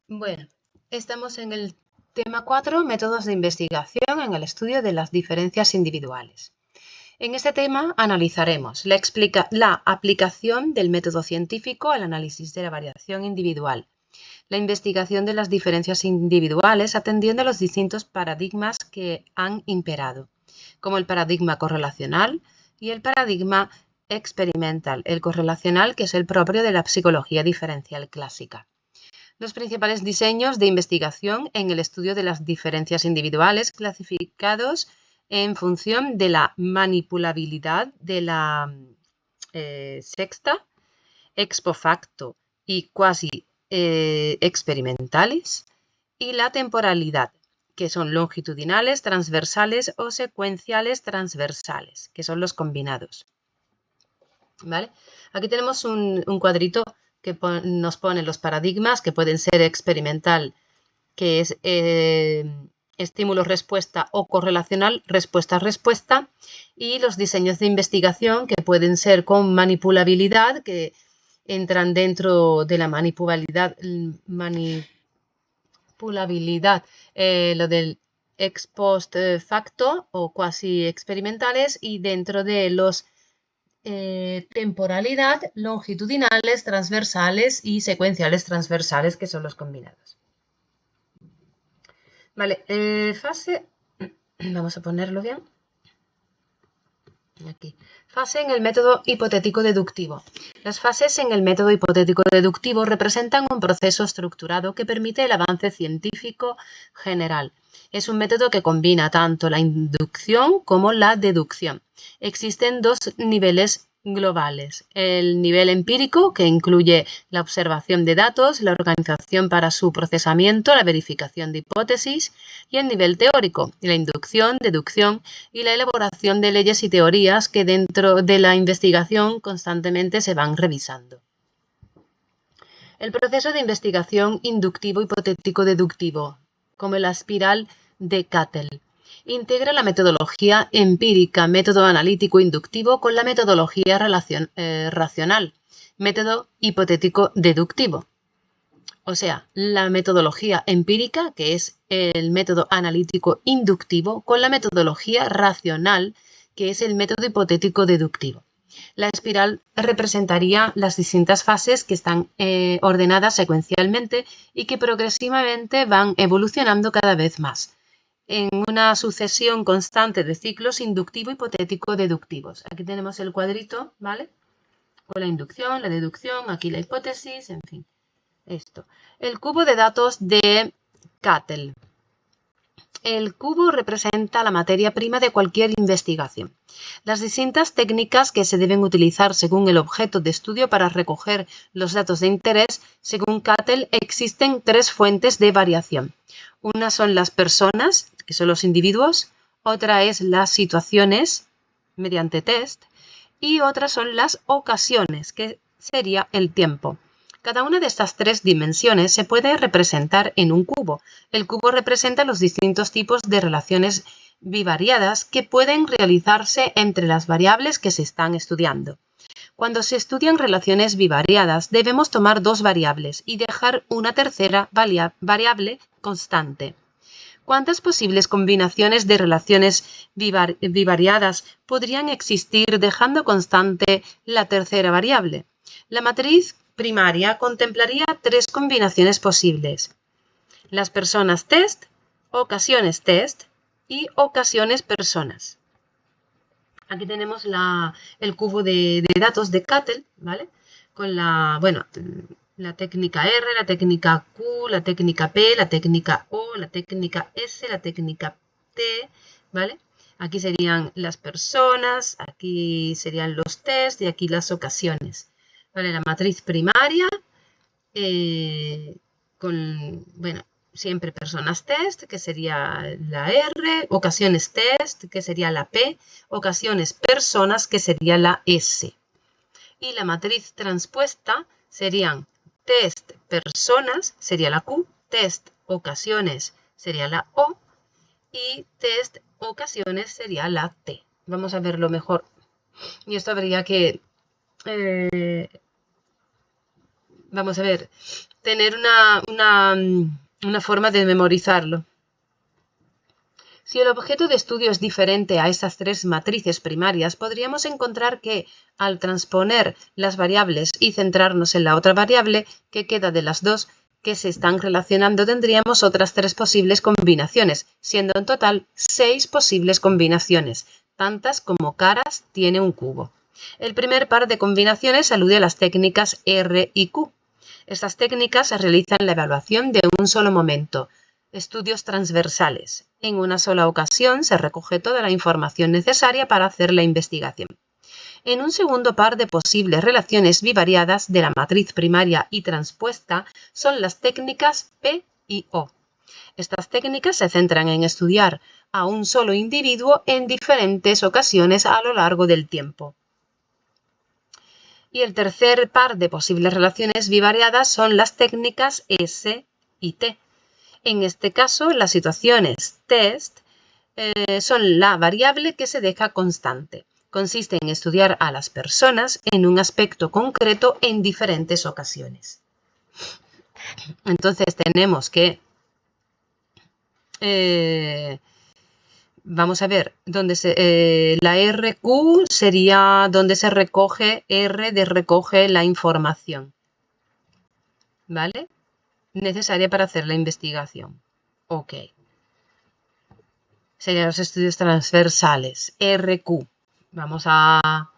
Bueno, estamos en el tema 4, métodos de investigación en el estudio de las diferencias individuales. En este tema analizaremos la aplicación del método científico al análisis de la variación individual, la investigación de las diferencias individuales atendiendo a los distintos paradigmas que han imperado, como el paradigma correlacional y el paradigma experimental, el correlacional que es el propio de la psicología diferencial clásica. Los principales diseños de investigación en el estudio de las diferencias individuales clasificados en función de la manipulabilidad de la sexta, ex post facto y quasi experimentales, y la temporalidad, que son longitudinales, transversales o secuenciales transversales, que son los combinados. ¿Vale? Aquí tenemos un cuadrito que nos pone los paradigmas, que pueden ser experimental, que es estímulo-respuesta, o correlacional, respuesta-respuesta, y los diseños de investigación, que pueden ser con manipulabilidad, que entran dentro de la manipulabilidad, lo del ex post facto o cuasi experimentales, y dentro de los temporalidad, longitudinales, transversales y secuenciales transversales, que son los combinados. Vale, fase, vamos a ponerlo bien. Aquí. Fase en el método hipotético deductivo. Las fases en el método hipotético deductivo representan un proceso estructurado que permite el avance científico general. Es un método que combina tanto la inducción como la deducción. Existen dos niveles globales: el nivel empírico, que incluye la observación de datos, la organización para su procesamiento, la verificación de hipótesis, y el nivel teórico, la inducción, deducción y la elaboración de leyes y teorías que dentro de la investigación constantemente se van revisando. El proceso de investigación inductivo hipotético deductivo, como la espiral de Cattell, integra la metodología empírica, método analítico inductivo, con la metodología racional, método hipotético deductivo. O sea, la metodología empírica, que es el método analítico inductivo, con la metodología racional, que es el método hipotético deductivo. La espiral representaría las distintas fases que están ordenadas secuencialmente y que progresivamente van evolucionando cada vez más en una sucesión constante de ciclos inductivo, hipotético, deductivos. Aquí tenemos el cuadrito, ¿vale? Con la inducción, la deducción, aquí la hipótesis, en fin. Esto. El cubo de datos de Cattell. El cubo representa la materia prima de cualquier investigación. Las distintas técnicas que se deben utilizar según el objeto de estudio para recoger los datos de interés, según Cattell, existen tres fuentes de variación. Una son las personas, que son los individuos, otra es las situaciones, mediante test, y otras son las ocasiones, que sería el tiempo. Cada una de estas tres dimensiones se puede representar en un cubo. El cubo representa los distintos tipos de relaciones bivariadas que pueden realizarse entre las variables que se están estudiando. Cuando se estudian relaciones bivariadas, debemos tomar dos variables y dejar una tercera variable constante. ¿Cuántas posibles combinaciones de relaciones bivariadas podrían existir dejando constante la tercera variable? La matriz primaria contemplaría tres combinaciones posibles: las personas test, ocasiones test y ocasiones personas. Aquí tenemos el cubo de datos de Cattell, ¿vale? Con la técnica R, la técnica Q, la técnica P, la técnica O, la técnica S, la técnica T, ¿vale? Aquí serían las personas, aquí serían los test y aquí las ocasiones. ¿Vale? La matriz primaria siempre personas test, que sería la R, ocasiones test, que sería la P, ocasiones personas, que sería la S. Y la matriz transpuesta serían test personas, sería la Q, test ocasiones sería la O y test ocasiones sería la T. Vamos a verlo mejor. Y esto habría que... vamos a ver, tener una forma de memorizarlo. Si el objeto de estudio es diferente a esas tres matrices primarias, podríamos encontrar que, al transponer las variables y centrarnos en la otra variable que queda de las dos que se están relacionando, tendríamos otras tres posibles combinaciones, siendo en total 6 posibles combinaciones, tantas como caras tiene un cubo. El primer par de combinaciones alude a las técnicas R y Q. Estas técnicas realizan la evaluación de un solo momento, estudios transversales. En una sola ocasión se recoge toda la información necesaria para hacer la investigación. En un segundo par de posibles relaciones bivariadas de la matriz primaria y transpuesta son las técnicas P y O. Estas técnicas se centran en estudiar a un solo individuo en diferentes ocasiones a lo largo del tiempo. Y el tercer par de posibles relaciones bivariadas son las técnicas S y T. En este caso, las situaciones test son la variable que se deja constante. Consiste en estudiar a las personas en un aspecto concreto en diferentes ocasiones. Entonces tenemos que vamos a ver, la RQ sería donde se recoge, R de recoge la información, ¿vale? Necesaria para hacer la investigación. Ok. Serían los estudios transversales, RQ. Vamos a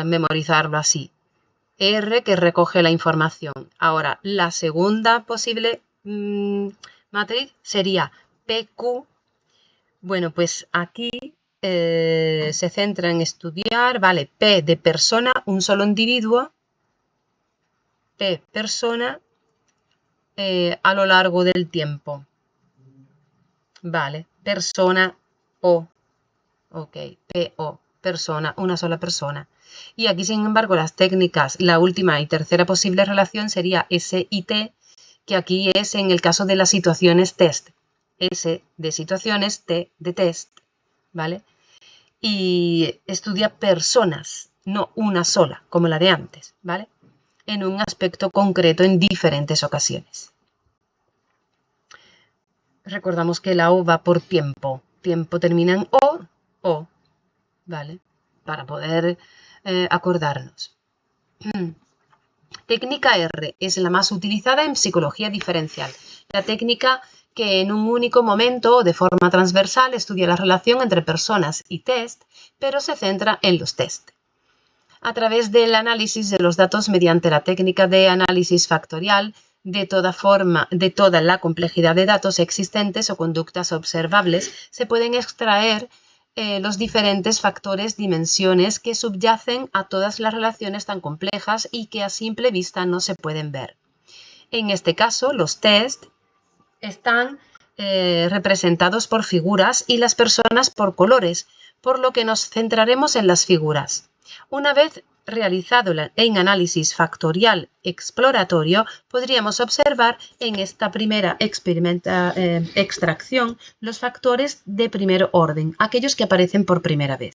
memorizarlo así. R que recoge la información. Ahora, la segunda posible matriz sería PQ. Bueno, pues aquí se centra en estudiar, vale, P de persona, un solo individuo, P persona a lo largo del tiempo. Vale, persona O, ok, PO, persona, una sola persona. Y aquí, sin embargo, las técnicas, la última y tercera posible relación sería S y T, que aquí es en el caso de las situaciones test. S de situaciones, T de test, ¿vale? Y estudia personas, no una sola, como la de antes, ¿vale? En un aspecto concreto en diferentes ocasiones. Recordamos que la O va por tiempo. Tiempo termina en O, ¿vale? Para poder acordarnos. Técnica R es la más utilizada en psicología diferencial. La técnica que en un único momento o de forma transversal estudia la relación entre personas y test, pero se centra en los test. A través del análisis de los datos mediante la técnica de análisis factorial de toda la complejidad de datos existentes o conductas observables, se pueden extraer los diferentes factores, dimensiones que subyacen a todas las relaciones tan complejas y que a simple vista no se pueden ver. En este caso, los test están representados por figuras y las personas por colores, por lo que nos centraremos en las figuras. Una vez realizado el análisis factorial exploratorio, podríamos observar en esta primera extracción los factores de primer orden, aquellos que aparecen por primera vez.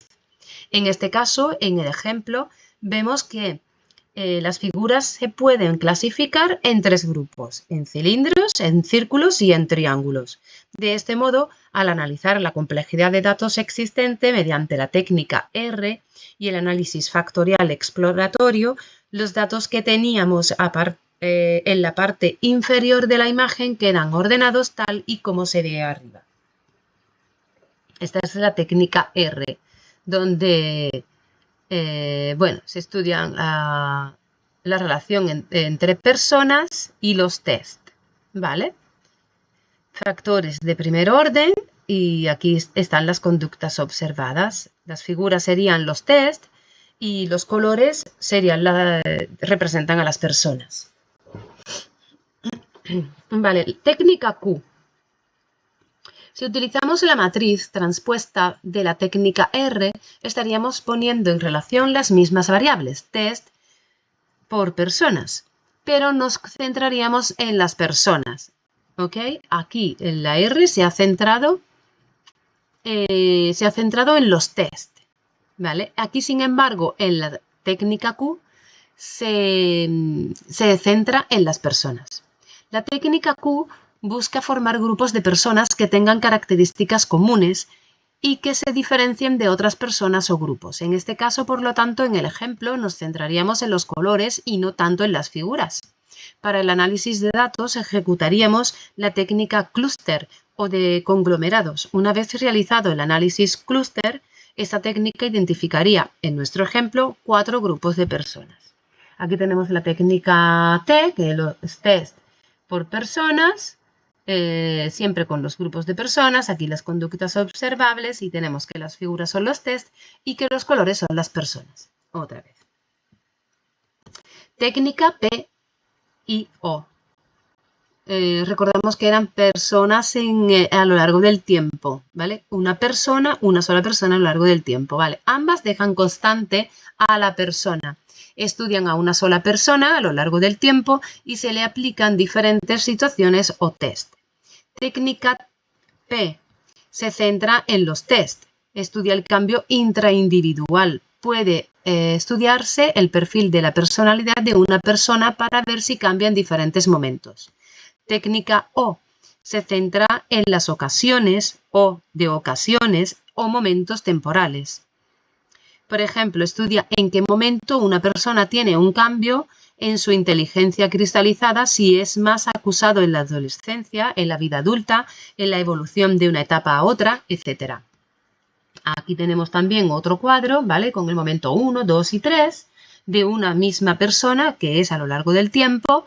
En este caso, en el ejemplo, vemos que las figuras se pueden clasificar en 3 grupos, en cilindros, en círculos y en triángulos. De este modo, al analizar la complejidad de datos existente mediante la técnica R y el análisis factorial exploratorio, los datos que teníamos en la parte inferior de la imagen quedan ordenados tal y como se ve arriba. Esta es la técnica R, donde se estudian la relación entre personas y los test, ¿vale? Factores de primer orden y aquí están las conductas observadas. Las figuras serían los test y los colores representan a las personas. Vale, técnica Q. Si utilizamos la matriz transpuesta de la técnica R, estaríamos poniendo en relación las mismas variables, test por personas, pero nos centraríamos en las personas. ¿Ok? Aquí en la R se ha centrado en los test. ¿Vale? Aquí, sin embargo, en la técnica Q se centra en las personas. La técnica Q busca formar grupos de personas que tengan características comunes y que se diferencien de otras personas o grupos. En este caso, por lo tanto, en el ejemplo nos centraríamos en los colores y no tanto en las figuras. Para el análisis de datos ejecutaríamos la técnica clúster o de conglomerados. Una vez realizado el análisis clúster, esta técnica identificaría, en nuestro ejemplo, 4 grupos de personas. Aquí tenemos la técnica T, que es los test por personas, siempre con los grupos de personas, aquí las conductas observables y tenemos que las figuras son los test y que los colores son las personas. Otra vez. Técnica P y O. Recordamos que eran personas a lo largo del tiempo, ¿vale? Una sola persona a lo largo del tiempo, ¿vale? Ambas dejan constante a la persona. Estudian a una sola persona a lo largo del tiempo y se le aplican diferentes situaciones o test. Técnica P se centra en los test. Estudia el cambio intraindividual. Puede estudiarse el perfil de la personalidad de una persona para ver si cambia en diferentes momentos. Técnica O se centra en las ocasiones o de ocasiones o momentos temporales. Por ejemplo, estudia en qué momento una persona tiene un cambio en su inteligencia cristalizada, si es más acusado en la adolescencia, en la vida adulta, en la evolución de una etapa a otra, etc. Aquí tenemos también otro cuadro, ¿vale? Con el momento 1, 2 y 3 de una misma persona que es a lo largo del tiempo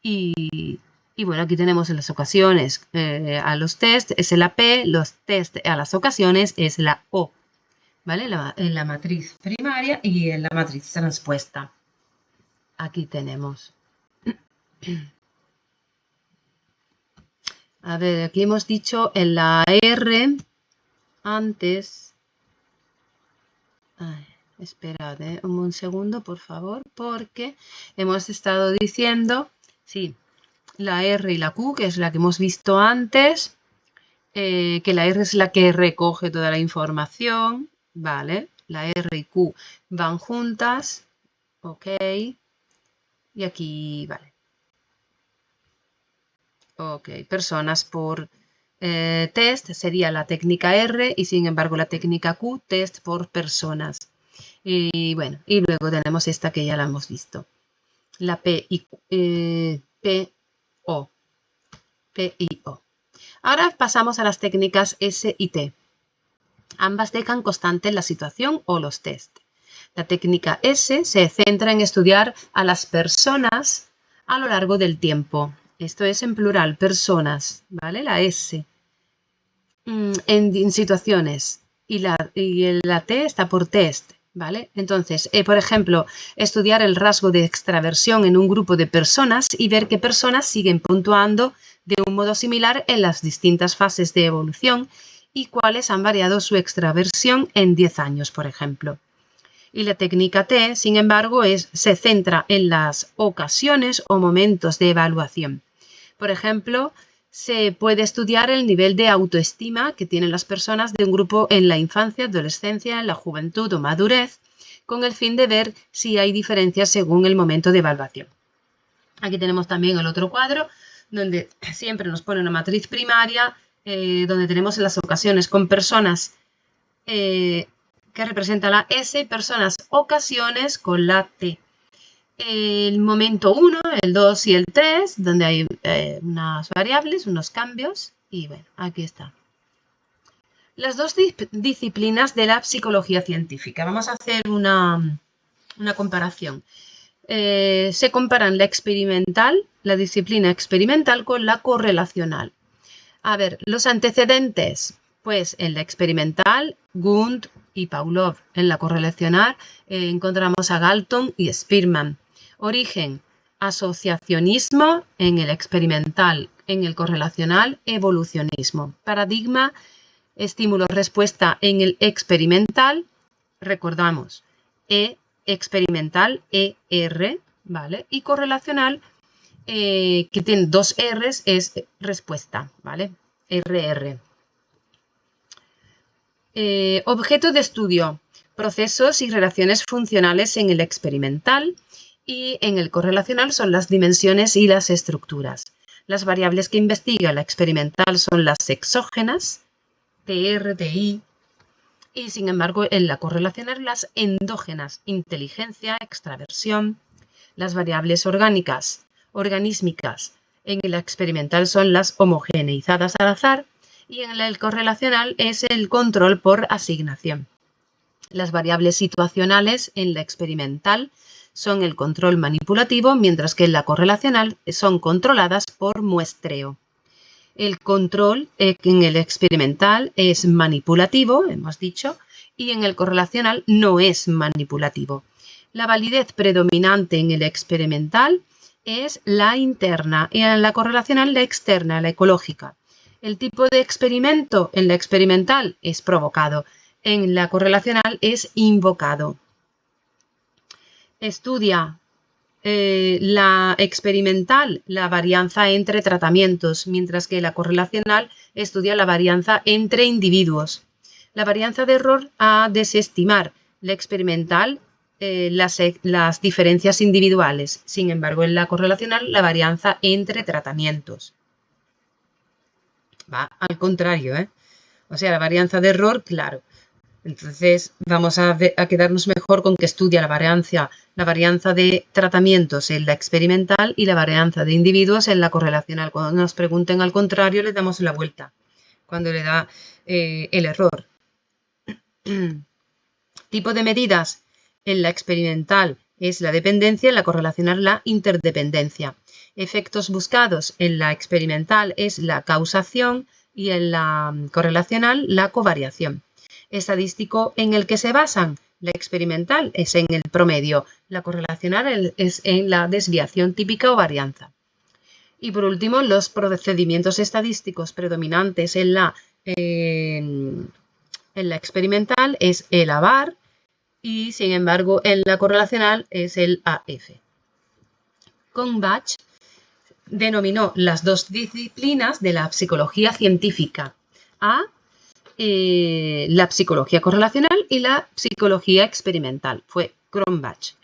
y bueno, aquí tenemos en las ocasiones a los test es la P, los test a las ocasiones es la O, ¿vale? En la matriz primaria y en la matriz transpuesta. Aquí tenemos. A ver, aquí hemos dicho en la R antes. Ay, esperad, un segundo, por favor, porque hemos estado diciendo, sí, la R y la Q, que es la que hemos visto antes, que la R es la que recoge toda la información, ¿vale? La R y Q van juntas, ok, y aquí, vale. Ok, personas por test sería la técnica R y sin embargo la técnica Q, test por personas. Y bueno, y luego tenemos esta que ya la hemos visto. La P y P, O. P y O. Ahora pasamos a las técnicas S y T. Ambas dejan constante la situación o los test. La técnica S se centra en estudiar a las personas a lo largo del tiempo. Esto es en plural, personas, ¿vale? La S. En situaciones. Y la T está por test, ¿vale? Entonces, por ejemplo, estudiar el rasgo de extraversión en un grupo de personas y ver qué personas siguen puntuando de un modo similar en las distintas fases de evolución y cuáles han variado su extraversión en 10 años, por ejemplo. Y la técnica T, sin embargo, se centra en las ocasiones o momentos de evaluación. Por ejemplo, se puede estudiar el nivel de autoestima que tienen las personas de un grupo en la infancia, adolescencia, en la juventud o madurez, con el fin de ver si hay diferencias según el momento de evaluación. Aquí tenemos también el otro cuadro, donde siempre nos pone una matriz primaria, donde tenemos las ocasiones con personas que representa la S, personas ocasiones con la T. El momento 1, el 2 y el 3, donde hay unas variables, unos cambios, y bueno, aquí está. Las dos disciplinas de la psicología científica. Vamos a hacer una comparación. Se comparan la disciplina experimental con la correlacional. A ver, los antecedentes, pues en la experimental, Gunt y Pavlov. En la correlacional encontramos a Galton y Spearman. Origen, asociacionismo en el experimental, en el correlacional, evolucionismo. Paradigma, estímulo-respuesta en el experimental, recordamos, experimental, ER, ¿vale? Y correlacional, que tiene dos R's, es respuesta, ¿vale? RR. Objeto de estudio, procesos y relaciones funcionales en el experimental y en el correlacional son las dimensiones y las estructuras. Las variables que investiga la experimental son las exógenas, TR, TI, y sin embargo en la correlacional las endógenas, inteligencia, extraversión. Las variables organísmicas en la experimental son las homogeneizadas al azar y en el correlacional es el control por asignación. Las variables situacionales en la experimental son el control manipulativo, mientras que en la correlacional son controladas por muestreo. El control en el experimental es manipulativo, hemos dicho, y en el correlacional no es manipulativo. La validez predominante en el experimental es la interna y en la correlacional la externa, la ecológica. El tipo de experimento en la experimental es provocado, en la correlacional es invocado. Estudia la experimental la varianza entre tratamientos, mientras que la correlacional estudia la varianza entre individuos. La varianza de error a desestimar, la experimental las diferencias individuales, sin embargo en la correlacional la varianza entre tratamientos. Va al contrario, ¿eh? O sea, la varianza de error, claro. Entonces vamos a quedarnos mejor con que estudia la varianza de tratamientos en la experimental y la varianza de individuos en la correlacional. Cuando nos pregunten al contrario, le damos la vuelta, cuando le da el error. Tipo de medidas en la experimental es la dependencia, en la correlacional la interdependencia. Efectos buscados en la experimental es la causación y en la correlacional la covariación. Estadístico en el que se basan, la experimental es en el promedio, la correlacional es en la desviación típica o varianza. Y por último, los procedimientos estadísticos predominantes en la experimental es el ABAR y sin embargo en la correlacional es el AF. Cronbach denominó las dos disciplinas de la psicología científica a la psicología correlacional y la psicología experimental. Fue Cronbach.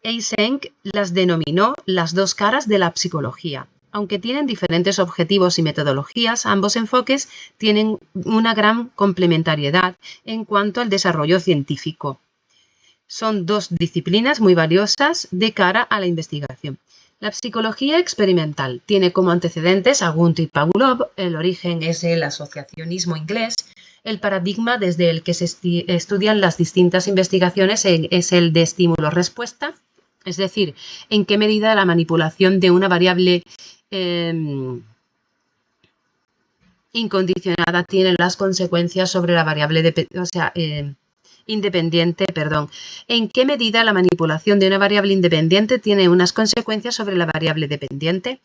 Eysenck las denominó las dos caras de la psicología. Aunque tienen diferentes objetivos y metodologías, ambos enfoques tienen una gran complementariedad en cuanto al desarrollo científico. Son dos disciplinas muy valiosas de cara a la investigación. La psicología experimental tiene como antecedentes a Wundt y Pavlov, el origen es el asociacionismo inglés, el paradigma desde el que se estudian las distintas investigaciones es el de estímulo-respuesta, es decir, en qué medida la manipulación de una variable incondicionada tiene las consecuencias sobre la variable independiente, en qué medida la manipulación de una variable independiente tiene unas consecuencias sobre la variable dependiente.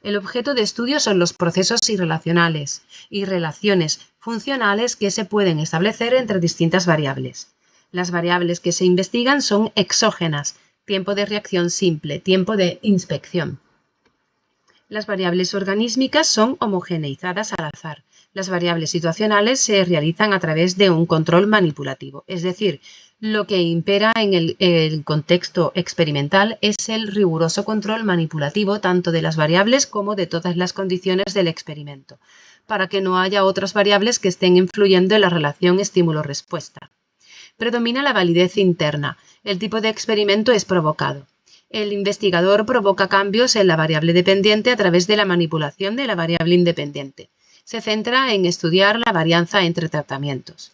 El objeto de estudio son los procesos irrelacionales y relaciones funcionales que se pueden establecer entre distintas variables. Las variables que se investigan son exógenas, tiempo de reacción simple, tiempo de inspección. Las variables organísmicas son homogeneizadas al azar. Las variables situacionales se realizan a través de un control manipulativo, es decir, lo que impera en el contexto experimental es el riguroso control manipulativo tanto de las variables como de todas las condiciones del experimento, para que no haya otras variables que estén influyendo en la relación estímulo-respuesta. Predomina la validez interna. El tipo de experimento es provocado. El investigador provoca cambios en la variable dependiente a través de la manipulación de la variable independiente. Se centra en estudiar la varianza entre tratamientos.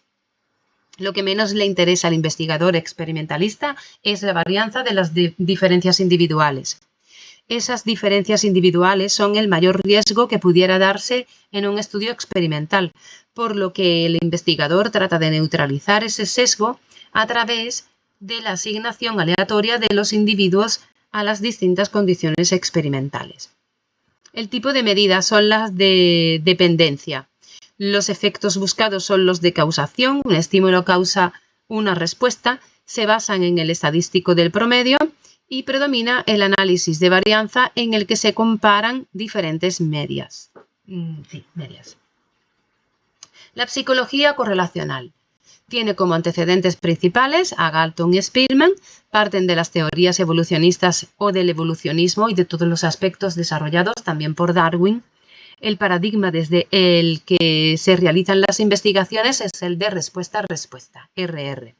Lo que menos le interesa al investigador experimentalista es la varianza de las diferencias individuales. Esas diferencias individuales son el mayor riesgo que pudiera darse en un estudio experimental, por lo que el investigador trata de neutralizar ese sesgo a través de la asignación aleatoria de los individuos a las distintas condiciones experimentales. El tipo de medidas son las de dependencia. Los efectos buscados son los de causación, un estímulo causa una respuesta, se basan en el estadístico del promedio y predomina el análisis de varianza en el que se comparan diferentes medias. La psicología correlacional. Tiene como antecedentes principales a Galton y Spearman, parten de las teorías evolucionistas o del evolucionismo y de todos los aspectos desarrollados también por Darwin. El paradigma desde el que se realizan las investigaciones es el de respuesta-respuesta, RR.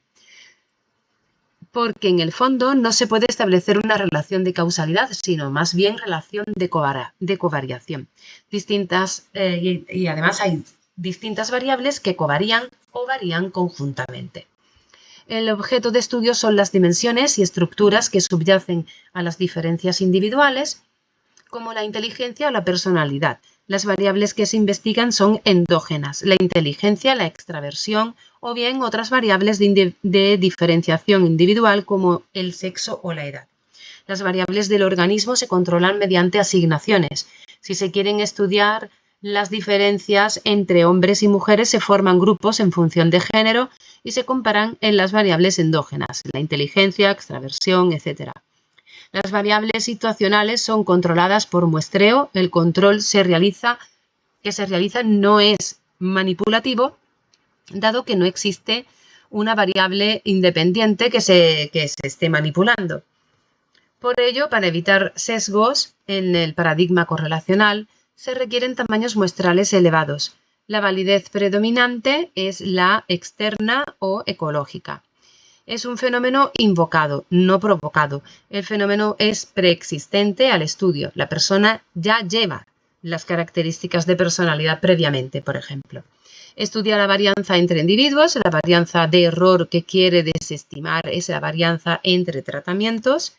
Porque en el fondo no se puede establecer una relación de causalidad, sino más bien relación de covariación. Y además hay distintas variables que covarían o varían conjuntamente. El objeto de estudio son las dimensiones y estructuras que subyacen a las diferencias individuales, como la inteligencia o la personalidad. Las variables que se investigan son endógenas, la inteligencia, la extraversión o bien otras variables de diferenciación individual como el sexo o la edad. Las variables del organismo se controlan mediante asignaciones. Si se quieren estudiar las diferencias entre hombres y mujeres, se forman grupos en función de género y se comparan en las variables endógenas, la inteligencia, extraversión, etc. Las variables situacionales son controladas por muestreo. El control que se realiza no es manipulativo, dado que no existe una variable independiente que se esté manipulando. Por ello, para evitar sesgos en el paradigma correlacional, se requieren tamaños muestrales elevados. La validez predominante es la externa o ecológica. Es un fenómeno invocado, no provocado. El fenómeno es preexistente al estudio. La persona ya lleva las características de personalidad previamente, por ejemplo. Estudia la varianza entre individuos. La varianza de error que quiere desestimar es la varianza entre tratamientos.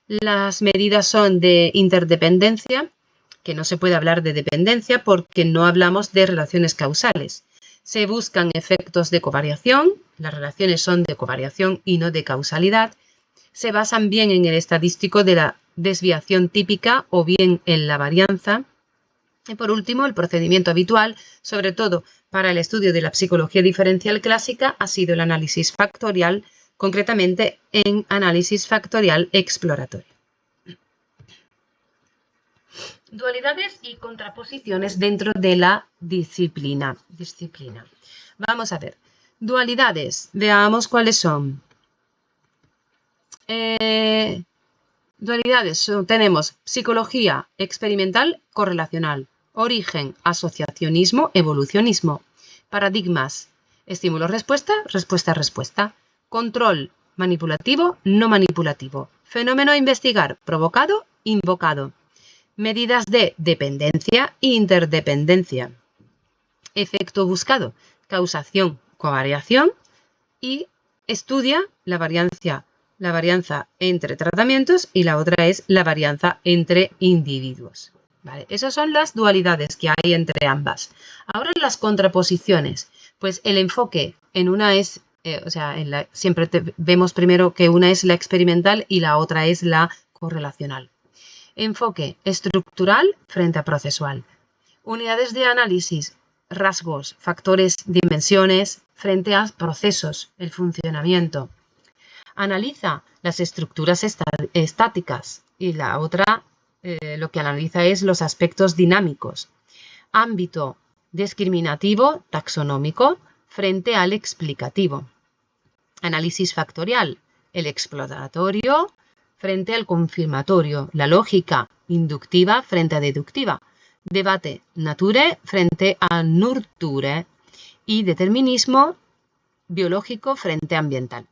Las medidas son de interdependencia, que no se puede hablar de dependencia porque no hablamos de relaciones causales. Se buscan efectos de covariación, las relaciones son de covariación y no de causalidad. Se basan bien en el estadístico de la desviación típica o bien en la varianza. Y por último, el procedimiento habitual, sobre todo para el estudio de la psicología diferencial clásica, ha sido el análisis factorial, concretamente en análisis factorial exploratorio. Dualidades y contraposiciones dentro de la disciplina. Vamos a ver. Dualidades. Veamos cuáles son. Dualidades. Tenemos psicología experimental correlacional. Origen, asociacionismo, evolucionismo. Paradigmas. Estímulo-respuesta, respuesta-respuesta. Control, manipulativo, no manipulativo. Fenómeno a investigar, provocado, invocado. Medidas de dependencia e interdependencia. Efecto buscado, causación, covariación. Y estudia la varianza entre tratamientos y la otra es la varianza entre individuos. ¿Vale? Esas son las dualidades que hay entre ambas. Ahora las contraposiciones. Pues el enfoque en una es, siempre vemos primero que una es la experimental y la otra es la correlacional. Enfoque estructural frente a procesual. Unidades de análisis, rasgos, factores, dimensiones frente a procesos, el funcionamiento. Analiza las estructuras estáticas y la otra lo que analiza es los aspectos dinámicos. Ámbito discriminativo, taxonómico, frente al explicativo. Análisis factorial, el exploratorio frente al confirmatorio, la lógica inductiva frente a deductiva, debate nature frente a nurture y determinismo biológico frente a ambiental.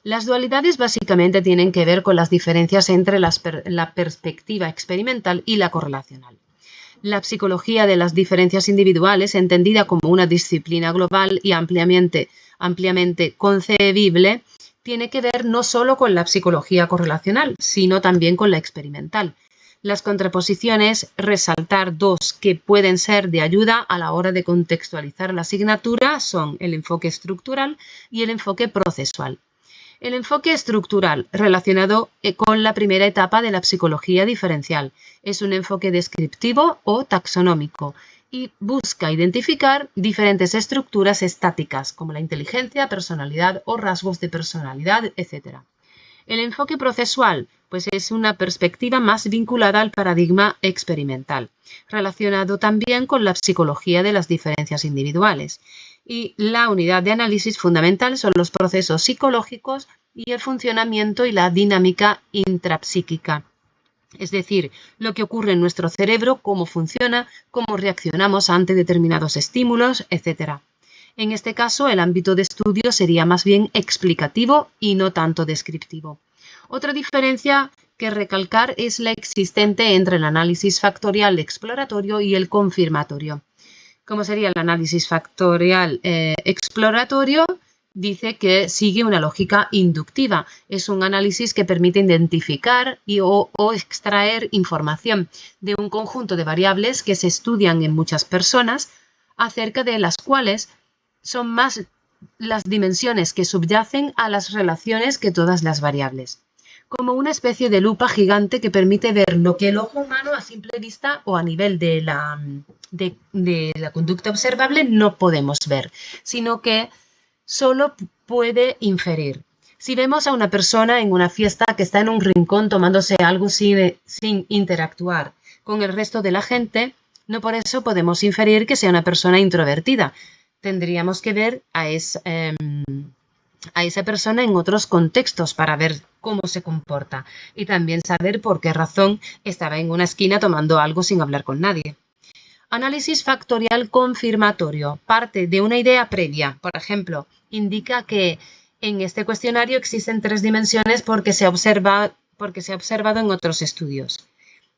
Las dualidades básicamente tienen que ver con las diferencias entre la perspectiva experimental y la correlacional. La psicología de las diferencias individuales, entendida como una disciplina global y ampliamente concebible, tiene que ver no solo con la psicología correlacional, sino también con la experimental. Las contraposiciones, resaltar dos que pueden ser de ayuda a la hora de contextualizar la asignatura, son el enfoque estructural y el enfoque procesual. El enfoque estructural, relacionado con la primera etapa de la psicología diferencial, es un enfoque descriptivo o taxonómico y busca identificar diferentes estructuras estáticas como la inteligencia, personalidad o rasgos de personalidad, etc. El enfoque procesual, pues es una perspectiva más vinculada al paradigma experimental, relacionado también con la psicología de las diferencias individuales. Y la unidad de análisis fundamental son los procesos psicológicos y el funcionamiento y la dinámica intrapsíquica. Es decir, lo que ocurre en nuestro cerebro, cómo funciona, cómo reaccionamos ante determinados estímulos, etc. En este caso, el ámbito de estudio sería más bien explicativo y no tanto descriptivo. Otra diferencia que recalcar es la existente entre el análisis factorial exploratorio y el confirmatorio. ¿Cómo sería el análisis factorial exploratorio? Dice que sigue una lógica inductiva. Es un análisis que permite identificar o extraer información de un conjunto de variables que se estudian en muchas personas, acerca de las cuales son más las dimensiones que subyacen a las relaciones que todas las variables. Como una especie de lupa gigante que permite ver lo que el ojo humano a simple vista o a nivel de la conducta observable no podemos ver, sino que solo puede inferir. Si vemos a una persona en una fiesta que está en un rincón tomándose algo sin interactuar con el resto de la gente, no por eso podemos inferir que sea una persona introvertida. Tendríamos que ver a esa persona en otros contextos para ver cómo se comporta y también saber por qué razón estaba en una esquina tomando algo sin hablar con nadie. Análisis factorial confirmatorio. Parte de una idea previa. Por ejemplo, indica que en este cuestionario existen 3 dimensiones porque se ha observado en otros estudios.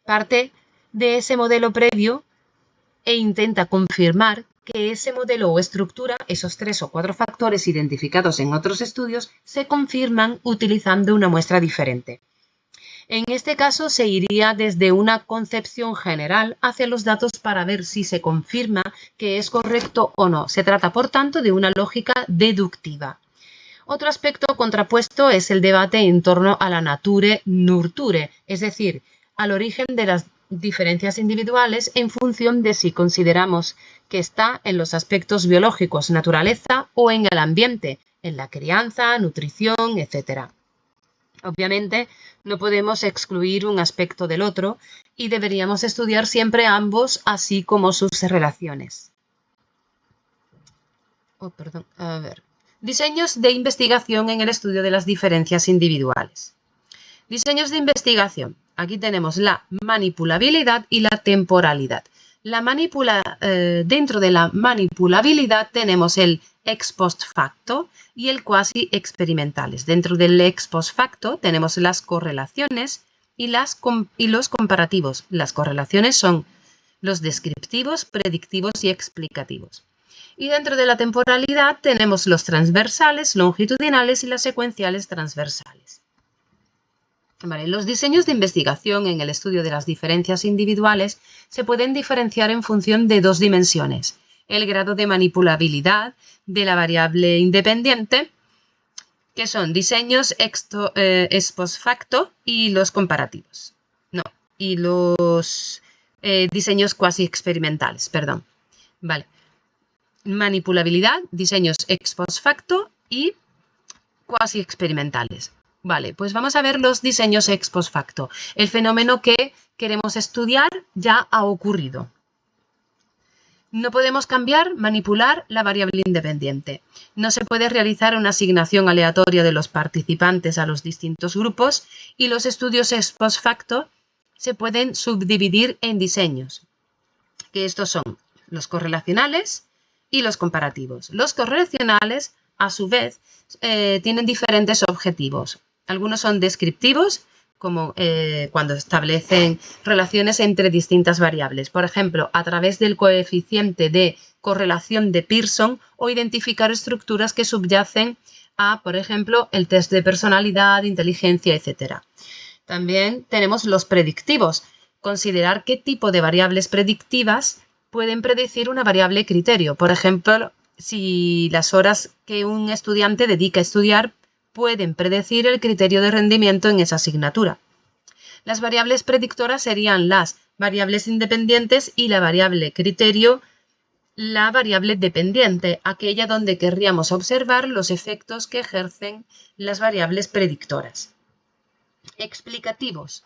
Parte de ese modelo previo e intenta confirmar que ese modelo o estructura, esos 3 o 4 factores identificados en otros estudios, se confirman utilizando una muestra diferente. En este caso se iría desde una concepción general hacia los datos para ver si se confirma que es correcto o no. Se trata, por tanto, de una lógica deductiva. Otro aspecto contrapuesto es el debate en torno a la nature-nurture, es decir, al origen de las diferencias individuales en función de si consideramos que está en los aspectos biológicos, naturaleza, o en el ambiente, en la crianza, nutrición, etc. Obviamente, no podemos excluir un aspecto del otro y deberíamos estudiar siempre ambos, así como sus relaciones. Diseños de investigación en el estudio de las diferencias individuales. Diseños de investigación. Aquí tenemos la manipulabilidad y la temporalidad. Dentro de la manipulabilidad tenemos el ex post facto y el quasi experimentales. Dentro del ex post facto tenemos las correlaciones y los comparativos. Las correlaciones son los descriptivos, predictivos y explicativos. Y dentro de la temporalidad tenemos los transversales, longitudinales y las secuenciales transversales. Vale, los diseños de investigación en el estudio de las diferencias individuales se pueden diferenciar en función de 2 dimensiones. El grado de manipulabilidad de la variable independiente, que son diseños ex post facto y los comparativos. Y los diseños cuasi experimentales, perdón. Vale. Manipulabilidad, diseños ex post facto y cuasi experimentales. Vale, pues vamos a ver los diseños ex post facto. El fenómeno que queremos estudiar ya ha ocurrido. No podemos cambiar, manipular la variable independiente. No se puede realizar una asignación aleatoria de los participantes a los distintos grupos y los estudios ex post facto se pueden subdividir en diseños, que estos son los correlacionales y los comparativos. Los correlacionales, a su vez, tienen diferentes objetivos. Algunos son descriptivos, como cuando establecen relaciones entre distintas variables. Por ejemplo, a través del coeficiente de correlación de Pearson o identificar estructuras que subyacen a, por ejemplo, el test de personalidad, inteligencia, etc. También tenemos los predictivos. Considerar qué tipo de variables predictivas pueden predecir una variable criterio. Por ejemplo, si las horas que un estudiante dedica a estudiar pueden predecir el criterio de rendimiento en esa asignatura. Las variables predictoras serían las variables independientes y la variable criterio, la variable dependiente, aquella donde querríamos observar los efectos que ejercen las variables predictoras. Explicativos.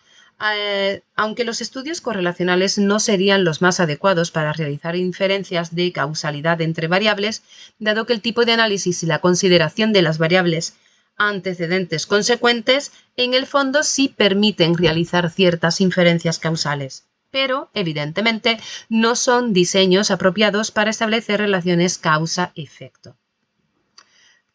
Aunque los estudios correlacionales no serían los más adecuados para realizar inferencias de causalidad entre variables, dado que el tipo de análisis y la consideración de las variables antecedentes consecuentes en el fondo sí permiten realizar ciertas inferencias causales, pero evidentemente no son diseños apropiados para establecer relaciones causa-efecto.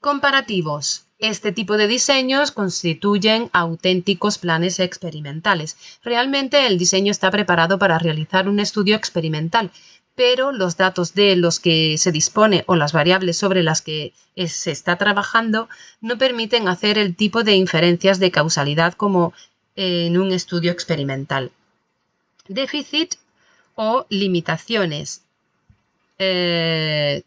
Comparativos. Este tipo de diseños constituyen auténticos planes experimentales. Realmente el diseño está preparado para realizar un estudio experimental, pero los datos de los que se dispone o las variables sobre las que se está trabajando no permiten hacer el tipo de inferencias de causalidad como en un estudio experimental. Déficit o limitaciones.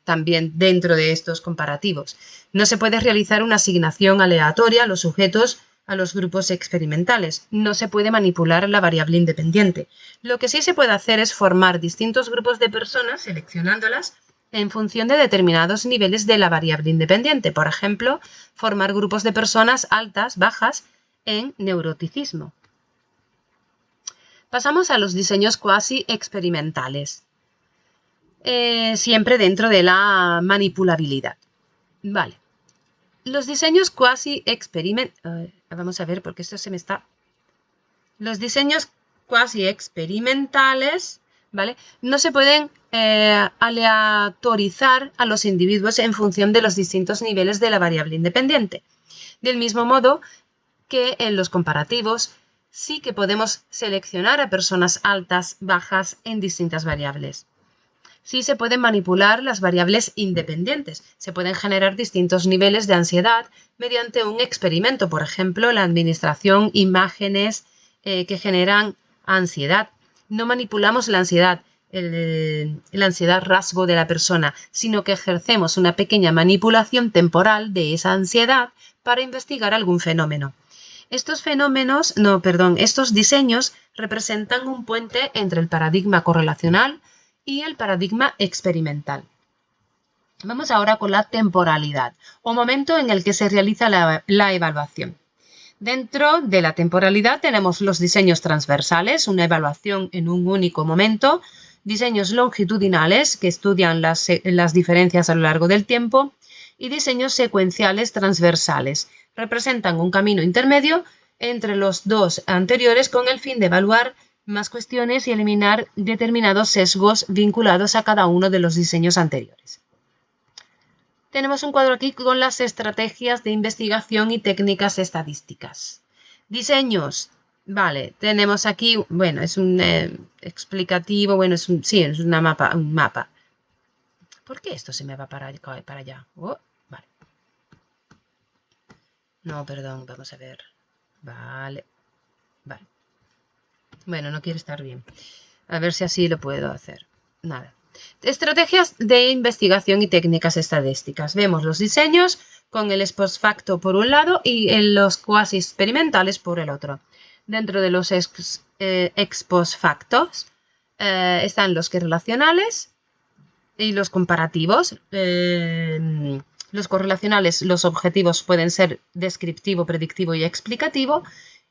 También dentro de estos comparativos. No se puede realizar una asignación aleatoria a los sujetos a los grupos experimentales. No se puede manipular la variable independiente. Lo que sí se puede hacer es formar distintos grupos de personas seleccionándolas en función de determinados niveles de la variable independiente. Por ejemplo, formar grupos de personas altas, bajas en neuroticismo. Pasamos a los diseños cuasi experimentales. Siempre dentro de la manipulabilidad. Vale. Los diseños cuasi experimentales. Vamos a ver porque esto se me está. Los diseños cuasi experimentales, ¿vale? No se pueden aleatorizar a los individuos en función de los distintos niveles de la variable independiente. Del mismo modo que en los comparativos sí que podemos seleccionar a personas altas, bajas en distintas variables. Sí se pueden manipular las variables independientes. Se pueden generar distintos niveles de ansiedad mediante un experimento. Por ejemplo, la administración imágenes que generan ansiedad. No manipulamos la ansiedad rasgo de la persona, sino que ejercemos una pequeña manipulación temporal de esa ansiedad para investigar algún fenómeno. Estos diseños representan un puente entre el paradigma correlacional y el paradigma experimental. Vamos ahora con la temporalidad, o momento en el que se realiza la evaluación. Dentro de la temporalidad tenemos los diseños transversales, una evaluación en un único momento, diseños longitudinales, que estudian las diferencias a lo largo del tiempo, y diseños secuenciales transversales. Representan un camino intermedio entre los dos anteriores con el fin de evaluar más cuestiones y eliminar determinados sesgos vinculados a cada uno de los diseños anteriores. Tenemos un cuadro aquí con las estrategias de investigación y técnicas estadísticas. Diseños. Vale, tenemos aquí, bueno, es un explicativo, bueno, es un mapa. ¿Por qué esto se me va para allá? Oh, vale. No, perdón, vamos a ver. Vale. Bueno, no quiere estar bien. A ver si así lo puedo hacer. Nada. Estrategias de investigación y técnicas estadísticas. Vemos los diseños con el ex post facto por un lado y los cuasi experimentales por el otro. Dentro de los ex post factos están los correlacionales y los comparativos. Los correlacionales, los objetivos pueden ser descriptivo, predictivo y explicativo.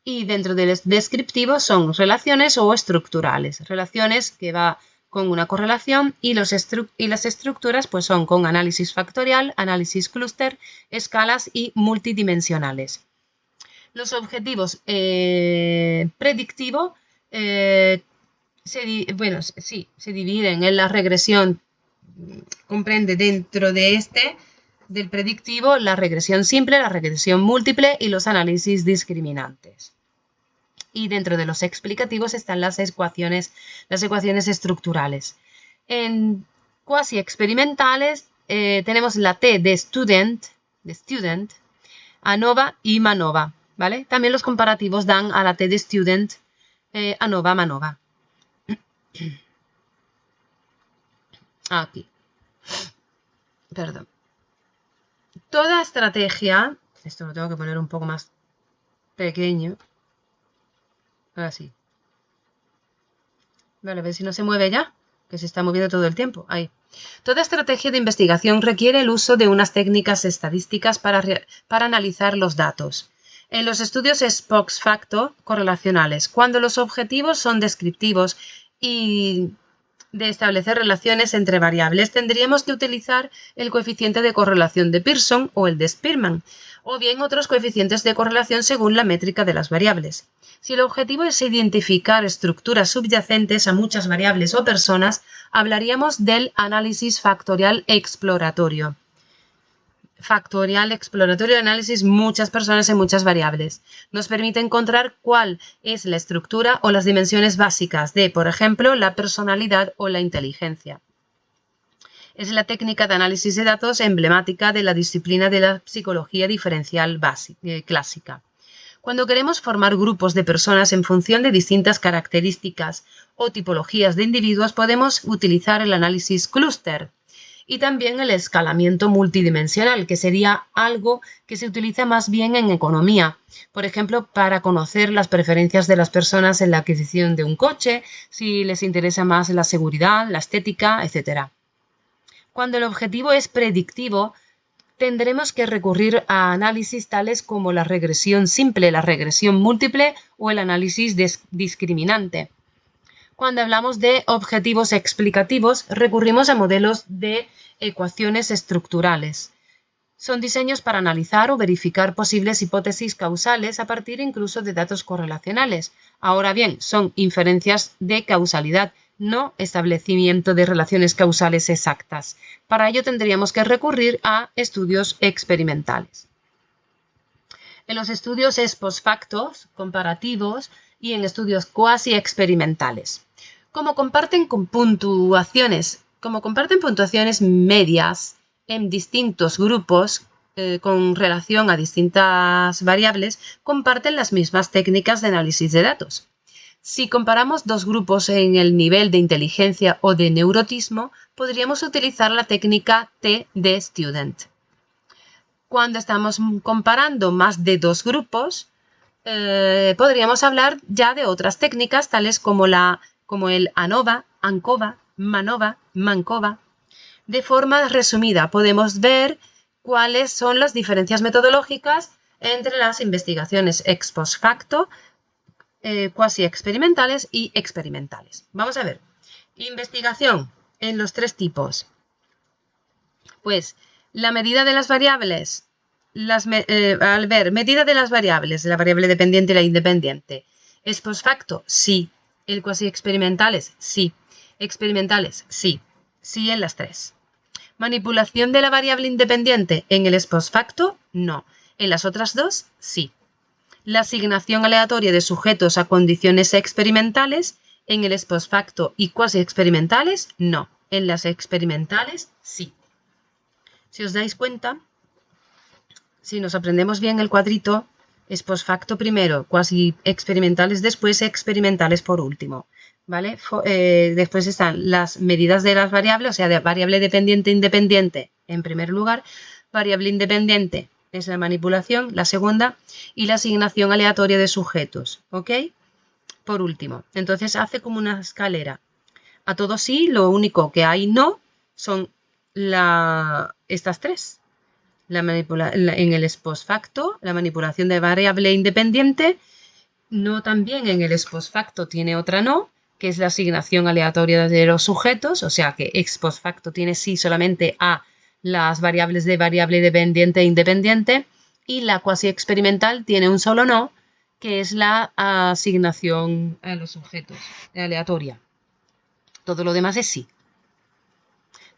Y dentro del descriptivo son relaciones o estructurales. Relaciones que va con una correlación y las estructuras pues son con análisis factorial, análisis clúster, escalas y multidimensionales. Los objetivos predictivo se dividen en la regresión, comprende dentro de del predictivo, la regresión simple, la regresión múltiple y los análisis discriminantes. Y dentro de los explicativos están las ecuaciones estructurales. En cuasi experimentales tenemos la T de student, ANOVA y MANOVA, ¿vale? También los comparativos dan a la T de student, ANOVA, MANOVA. Aquí. Perdón. Toda estrategia, esto lo tengo que poner un poco más pequeño, así. Vale, a ver si no se mueve ya, que se está moviendo todo el tiempo. Ahí. Toda estrategia de investigación requiere el uso de unas técnicas estadísticas para analizar los datos. En los estudios post facto correlacionales, cuando los objetivos son descriptivos y de establecer relaciones entre variables, tendríamos que utilizar el coeficiente de correlación de Pearson o el de Spearman, o bien otros coeficientes de correlación según la métrica de las variables. Si el objetivo es identificar estructuras subyacentes a muchas variables o personas, hablaríamos del análisis factorial exploratorio. Factorial exploratorio de análisis muchas personas en muchas variables. Nos permite encontrar cuál es la estructura o las dimensiones básicas de, por ejemplo, la personalidad o la inteligencia. Es la técnica de análisis de datos emblemática de la disciplina de la psicología diferencial clásica. Cuando queremos formar grupos de personas en función de distintas características o tipologías de individuos, podemos utilizar el análisis clúster y también el escalamiento multidimensional, que sería algo que se utiliza más bien en economía, por ejemplo, para conocer las preferencias de las personas en la adquisición de un coche, si les interesa más la seguridad, la estética, etc. Cuando el objetivo es predictivo, tendremos que recurrir a análisis tales como la regresión simple, la regresión múltiple o el análisis discriminante. Cuando hablamos de objetivos explicativos, recurrimos a modelos de ecuaciones estructurales. Son diseños para analizar o verificar posibles hipótesis causales a partir incluso de datos correlacionales. Ahora bien, son inferencias de causalidad, no establecimiento de relaciones causales exactas. Para ello tendríamos que recurrir a estudios experimentales. En los estudios post facto, comparativos, y en estudios cuasi experimentales. Como comparten puntuaciones medias en distintos grupos con relación a distintas variables, comparten las mismas técnicas de análisis de datos. Si comparamos dos grupos en el nivel de inteligencia o de neurotismo, podríamos utilizar la técnica T de Student. Cuando estamos comparando más de dos grupos, podríamos hablar ya de otras técnicas tales como el ANOVA, ANCOVA, MANOVA, MANCOVA. De forma resumida, podemos ver cuáles son las diferencias metodológicas entre las investigaciones ex post facto, cuasi experimentales y experimentales. Vamos a ver. Investigación en los tres tipos. Pues la medida de las variables. Al ver, medida de las variables, la variable dependiente y la independiente. ¿Es post facto? Sí. ¿El cuasi experimentales? Sí. ¿Experimentales? Sí. Sí en las tres. ¿Manipulación de la variable independiente en el post facto? No. ¿En las otras dos? Sí. La asignación aleatoria de sujetos a condiciones experimentales en el post facto y cuasi experimentales? No. En las experimentales? Sí. Si os dais cuenta, si nos aprendemos bien el cuadrito, es post facto primero, cuasi experimentales después, experimentales por último, ¿vale? Después están las medidas de las variables, o sea, de variable dependiente e independiente en primer lugar, variable independiente es la manipulación, la segunda, y la asignación aleatoria de sujetos, ¿ok? Por último, entonces hace como una escalera. A todo sí, lo único que hay no son estas tres. En el post facto, la manipulación de variable independiente, no también en el post facto tiene otra no, que es la asignación aleatoria de los sujetos, o sea que ex post facto tiene sí solamente a las variables de variable dependiente e independiente, y la cuasi experimental tiene un solo no, que es la asignación a los sujetos aleatoria. Todo lo demás es sí.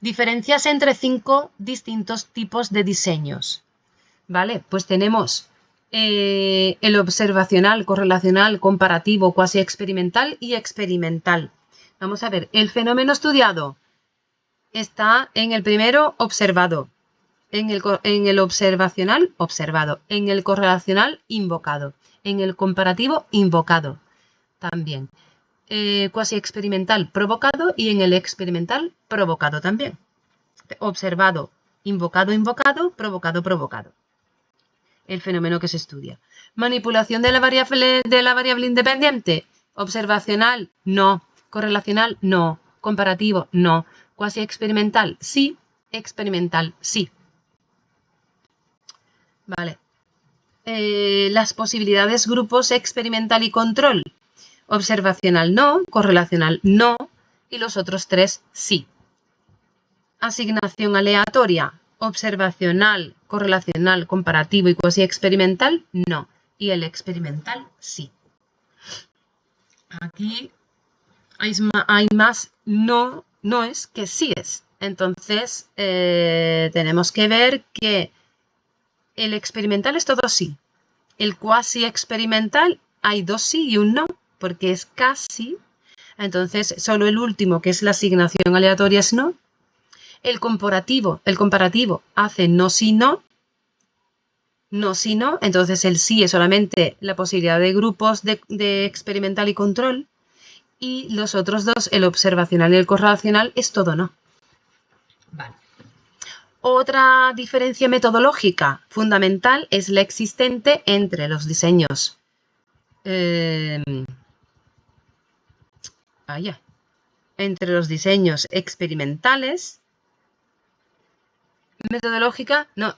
Diferencias entre 5 distintos tipos de diseños. ¿Vale? Pues tenemos el observacional, correlacional, comparativo, cuasi experimental y experimental. Vamos a ver, el fenómeno estudiado está en el primero, observado. En el observacional, observado. En el correlacional, invocado. En el comparativo, invocado. También. Cuasi experimental, provocado, y en el experimental, provocado también. Observado, invocado, invocado, provocado, provocado. El fenómeno que se estudia. Manipulación de la variable independiente. Observacional, no. Correlacional, no. Comparativo, no. Cuasi experimental, sí. Experimental, sí. Vale. las posibilidades grupos experimental y control. Observacional no, correlacional no y los otros tres sí. Asignación aleatoria, observacional, correlacional, comparativo y cuasi experimental no. Y el experimental sí. Aquí hay más noes que síes. Entonces tenemos que ver que el experimental es todo sí. El cuasi experimental hay 2 sí y un no, porque es casi. Entonces solo el último, que es la asignación aleatoria, es no. El comparativo hace no sí no. No sí no. Entonces el sí es solamente la posibilidad de grupos de experimental y control. Y los otros dos, el observacional y el correlacional, es todo no. Vale. Otra diferencia metodológica fundamental es la existente entre los diseños entre los diseños experimentales,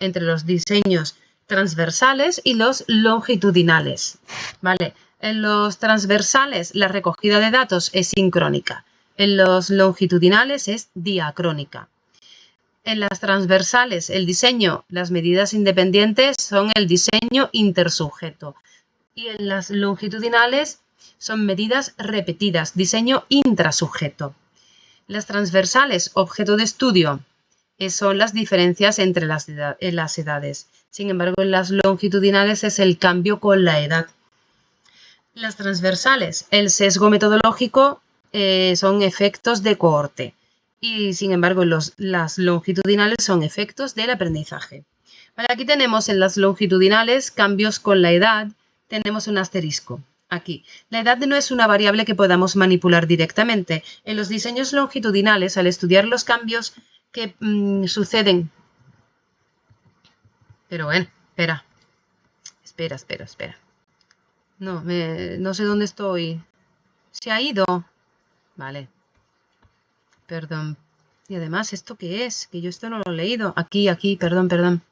entre los diseños transversales y los longitudinales. ¿Vale? En los transversales la recogida de datos es sincrónica, en los longitudinales es diacrónica. En las transversales el diseño, las medidas independientes son el diseño intersujeto y en las longitudinales son medidas repetidas, diseño intrasujeto. Las transversales, objeto de estudio, son las diferencias entre las edades. Sin embargo, en las longitudinales es el cambio con la edad. Las transversales, el sesgo metodológico, son efectos de cohorte. Y sin embargo, las longitudinales son efectos del aprendizaje. Vale, aquí tenemos en las longitudinales cambios con la edad. Tenemos un asterisco. Aquí, la edad no es una variable que podamos manipular directamente. En los diseños longitudinales, al estudiar los cambios que suceden... Pero bueno, espera. No sé dónde estoy. ¿Se ha ido? Vale. Perdón. Y además, ¿esto qué es? Que yo esto no lo he leído. Aquí, perdón.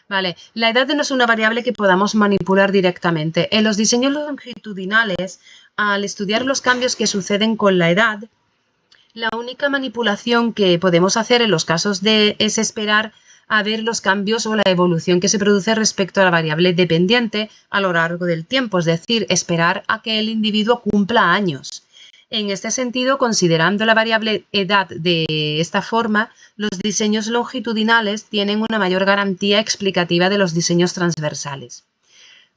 Vale, la edad no es una variable que podamos manipular directamente. En los diseños longitudinales, al estudiar los cambios que suceden con la edad, la única manipulación que podemos hacer en los casos es esperar a ver los cambios o la evolución que se produce respecto a la variable dependiente a lo largo del tiempo, es decir, esperar a que el individuo cumpla años. En este sentido, considerando la variable edad de esta forma, los diseños longitudinales tienen una mayor garantía explicativa de los diseños transversales.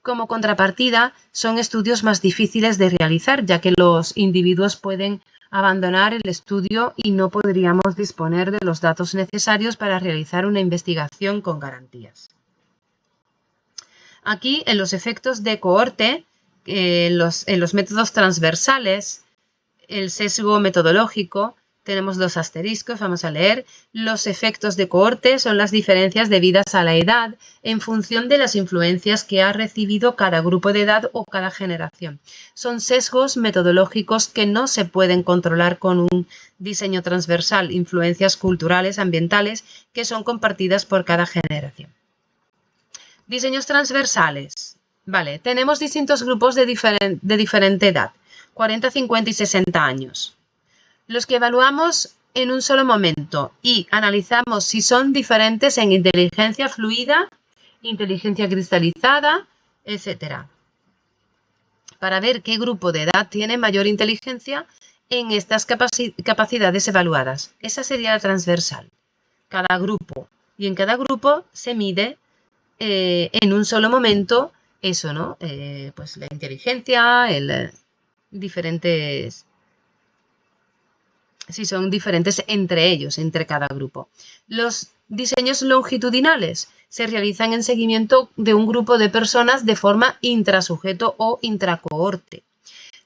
Como contrapartida, son estudios más difíciles de realizar, ya que los individuos pueden abandonar el estudio y no podríamos disponer de los datos necesarios para realizar una investigación con garantías. Aquí, en los efectos de cohorte, en los métodos transversales, el sesgo metodológico, tenemos 2 asteriscos, vamos a leer. Los efectos de cohorte son las diferencias debidas a la edad en función de las influencias que ha recibido cada grupo de edad o cada generación. Son sesgos metodológicos que no se pueden controlar con un diseño transversal, influencias culturales, ambientales, que son compartidas por cada generación. Diseños transversales. Vale, tenemos distintos grupos de diferente edad. 40, 50 y 60 años. Los que evaluamos en un solo momento y analizamos si son diferentes en inteligencia fluida, inteligencia cristalizada, etc. Para ver qué grupo de edad tiene mayor inteligencia en estas capacidades evaluadas. Esa sería la transversal. Cada grupo. Y en cada grupo se mide en un solo momento eso, ¿no? Pues la inteligencia, son diferentes entre ellos, entre cada grupo. Los diseños longitudinales se realizan en seguimiento de un grupo de personas de forma intrasujeto o intracohorte.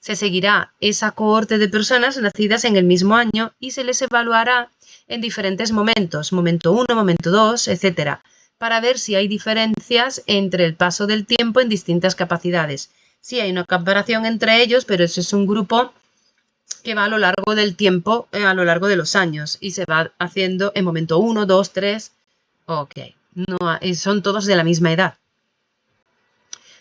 Se seguirá esa cohorte de personas nacidas en el mismo año y se les evaluará en diferentes momentos, momento 1, momento 2, etc., para ver si hay diferencias entre el paso del tiempo en distintas capacidades. Sí hay una comparación entre ellos, pero ese es un grupo que va a lo largo del tiempo, a lo largo de los años, y se va haciendo en momento 1, 2, 3, ok, son todos de la misma edad.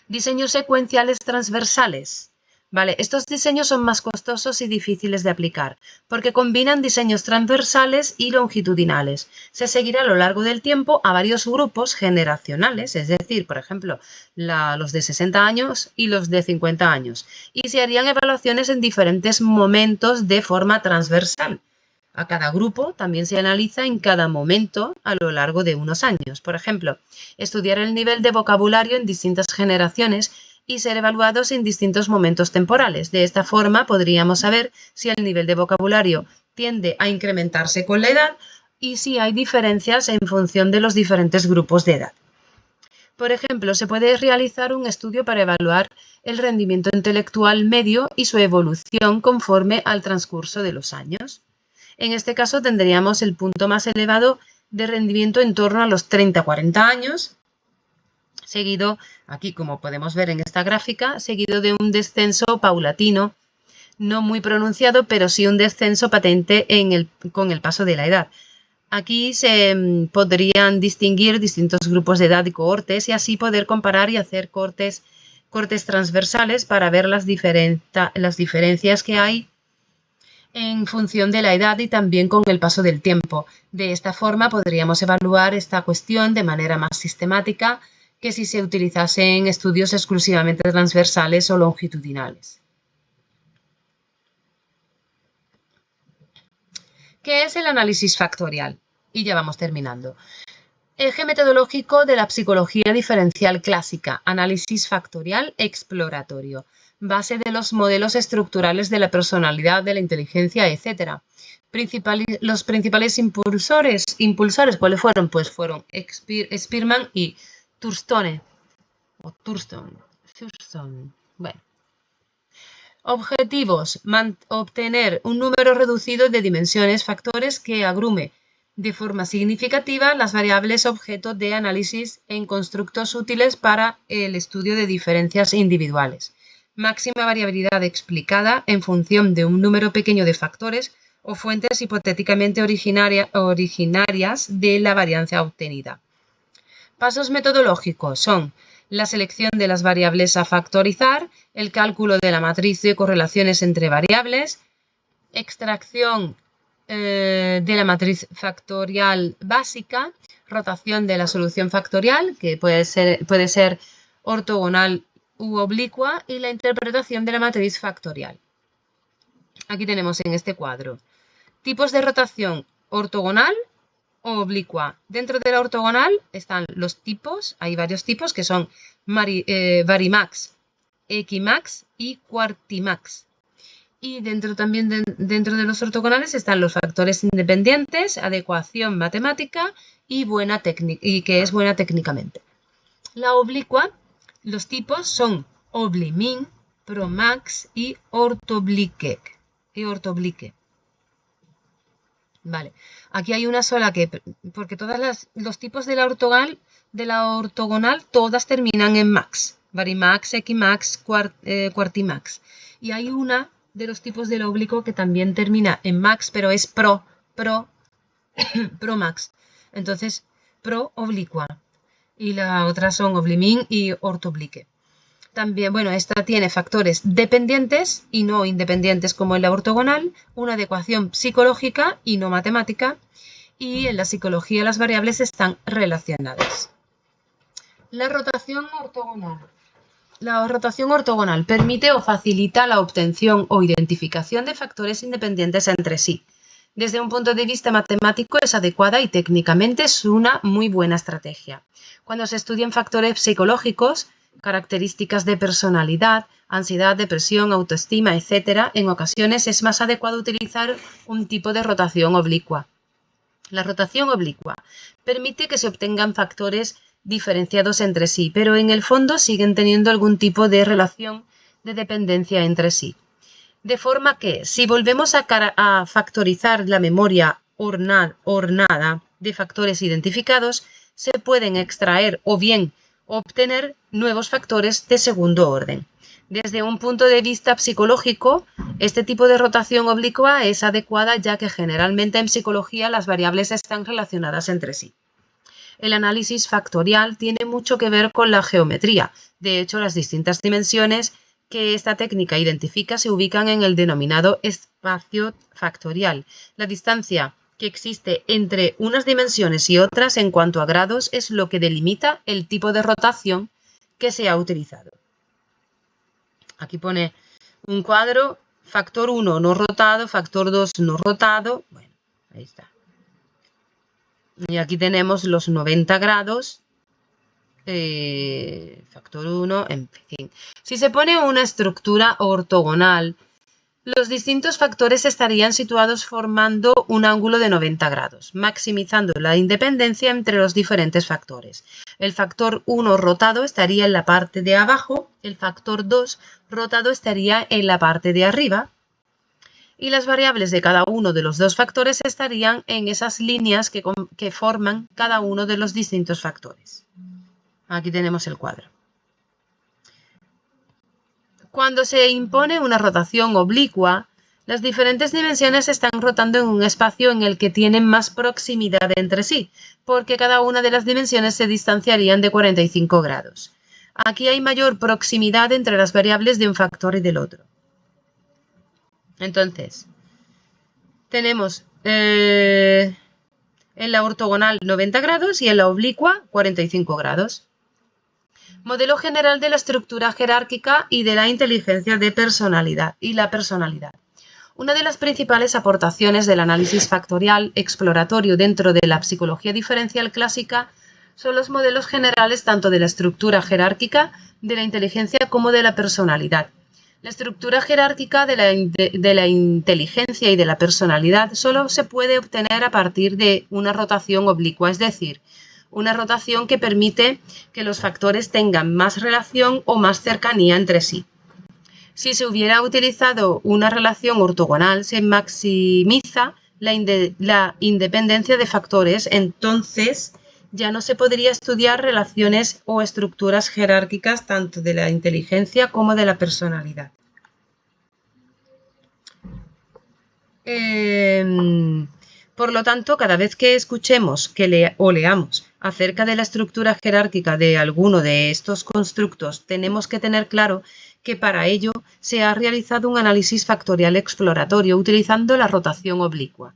Diseños secuenciales transversales. Vale, estos diseños son más costosos y difíciles de aplicar, porque combinan diseños transversales y longitudinales. Se seguirá a lo largo del tiempo a varios grupos generacionales, es decir, por ejemplo, los de 60 años y los de 50 años, y se harían evaluaciones en diferentes momentos de forma transversal. A cada grupo también se analiza en cada momento a lo largo de unos años. Por ejemplo, estudiar el nivel de vocabulario en distintas generaciones y ser evaluados en distintos momentos temporales. De esta forma podríamos saber si el nivel de vocabulario tiende a incrementarse con la edad y si hay diferencias en función de los diferentes grupos de edad. Por ejemplo, se puede realizar un estudio para evaluar el rendimiento intelectual medio y su evolución conforme al transcurso de los años. En este caso tendríamos el punto más elevado de rendimiento en torno a los 30-40 años, seguido, aquí como podemos ver en esta gráfica, seguido de un descenso paulatino, no muy pronunciado, pero sí un descenso patente con el paso de la edad. Aquí se podrían distinguir distintos grupos de edad y cohortes y así poder comparar y hacer cortes transversales para ver las diferencias que hay en función de la edad y también con el paso del tiempo. De esta forma podríamos evaluar esta cuestión de manera más sistemática que si se utilizasen estudios exclusivamente transversales o longitudinales. ¿Qué es el análisis factorial? Y ya vamos terminando. Eje metodológico de la psicología diferencial clásica, análisis factorial exploratorio, base de los modelos estructurales de la personalidad, de la inteligencia, etc. Los principales impulsores, ¿cuáles fueron? Pues fueron Spearman y Thurston. Bueno. Objetivos: obtener un número reducido de dimensiones factores que agrume de forma significativa las variables objeto de análisis en constructos útiles para el estudio de diferencias individuales. Máxima variabilidad explicada en función de un número pequeño de factores o fuentes hipotéticamente originarias de la varianza obtenida. Pasos metodológicos son la selección de las variables a factorizar, el cálculo de la matriz de correlaciones entre variables, extracción de la matriz factorial básica, rotación de la solución factorial, que puede ser ortogonal u oblicua, y la interpretación de la matriz factorial. Aquí tenemos en este cuadro tipos de rotación: ortogonal o oblicua. Dentro de la ortogonal están los tipos, hay varios tipos que son varimax, equimax y quartimax. Y dentro de los ortogonales están los factores independientes, adecuación matemática y que es buena técnicamente. La oblicua, los tipos son oblimin, promax y ortoblique. Vale, aquí hay una sola porque los tipos de la ortogonal todas terminan en max, varimax, equimax, quartimax. Y hay una de los tipos del oblicuo que también termina en max, pero es promax. Entonces, pro-oblicua. Y la otra son oblimin y ortoblique. También, bueno, esta tiene factores dependientes y no independientes como en la ortogonal, una adecuación psicológica y no matemática, y en la psicología las variables están relacionadas. La rotación ortogonal. La rotación ortogonal permite o facilita la obtención o identificación de factores independientes entre sí. Desde un punto de vista matemático es adecuada y técnicamente es una muy buena estrategia. Cuando se estudian factores psicológicos, características de personalidad, ansiedad, depresión, autoestima, etc., en ocasiones es más adecuado utilizar un tipo de rotación oblicua. La rotación oblicua permite que se obtengan factores diferenciados entre sí, pero en el fondo siguen teniendo algún tipo de relación de dependencia entre sí. De forma que, si volvemos a factorizar la memoria ornada de factores identificados, se pueden extraer o bien obtener nuevos factores de segundo orden. Desde un punto de vista psicológico, este tipo de rotación oblicua es adecuada ya que generalmente en psicología las variables están relacionadas entre sí. El análisis factorial tiene mucho que ver con la geometría. De hecho, las distintas dimensiones que esta técnica identifica se ubican en el denominado espacio factorial. La distancia que existe entre unas dimensiones y otras en cuanto a grados es lo que delimita el tipo de rotación que se ha utilizado. Aquí pone un cuadro, factor 1 no rotado, factor 2 no rotado. Bueno, ahí está. Y aquí tenemos los 90 grados, factor 1, en fin. Si se pone una estructura ortogonal, los distintos factores estarían situados formando un ángulo de 90 grados, maximizando la independencia entre los diferentes factores. El factor 1 rotado estaría en la parte de abajo, el factor 2 rotado estaría en la parte de arriba, y las variables de cada uno de los dos factores estarían en esas líneas que forman cada uno de los distintos factores. Aquí tenemos el cuadro. Cuando se impone una rotación oblicua, las diferentes dimensiones están rotando en un espacio en el que tienen más proximidad entre sí, porque cada una de las dimensiones se distanciarían de 45 grados. Aquí hay mayor proximidad entre las variables de un factor y del otro. Entonces, tenemos en la ortogonal 90 grados y en la oblicua 45 grados. Modelo general de la estructura jerárquica y de la inteligencia de personalidad y la personalidad. Una de las principales aportaciones del análisis factorial exploratorio dentro de la psicología diferencial clásica son los modelos generales tanto de la estructura jerárquica, de la inteligencia como de la personalidad. La estructura jerárquica de la inteligencia y de la personalidad solo se puede obtener a partir de una rotación oblicua, es decir, una rotación que permite que los factores tengan más relación o más cercanía entre sí. Si se hubiera utilizado una relación ortogonal, se maximiza la independencia de factores, entonces ya no se podría estudiar relaciones o estructuras jerárquicas tanto de la inteligencia como de la personalidad. Por lo tanto, cada vez que escuchemos o leamos acerca de la estructura jerárquica de alguno de estos constructos, tenemos que tener claro que para ello se ha realizado un análisis factorial exploratorio utilizando la rotación oblicua.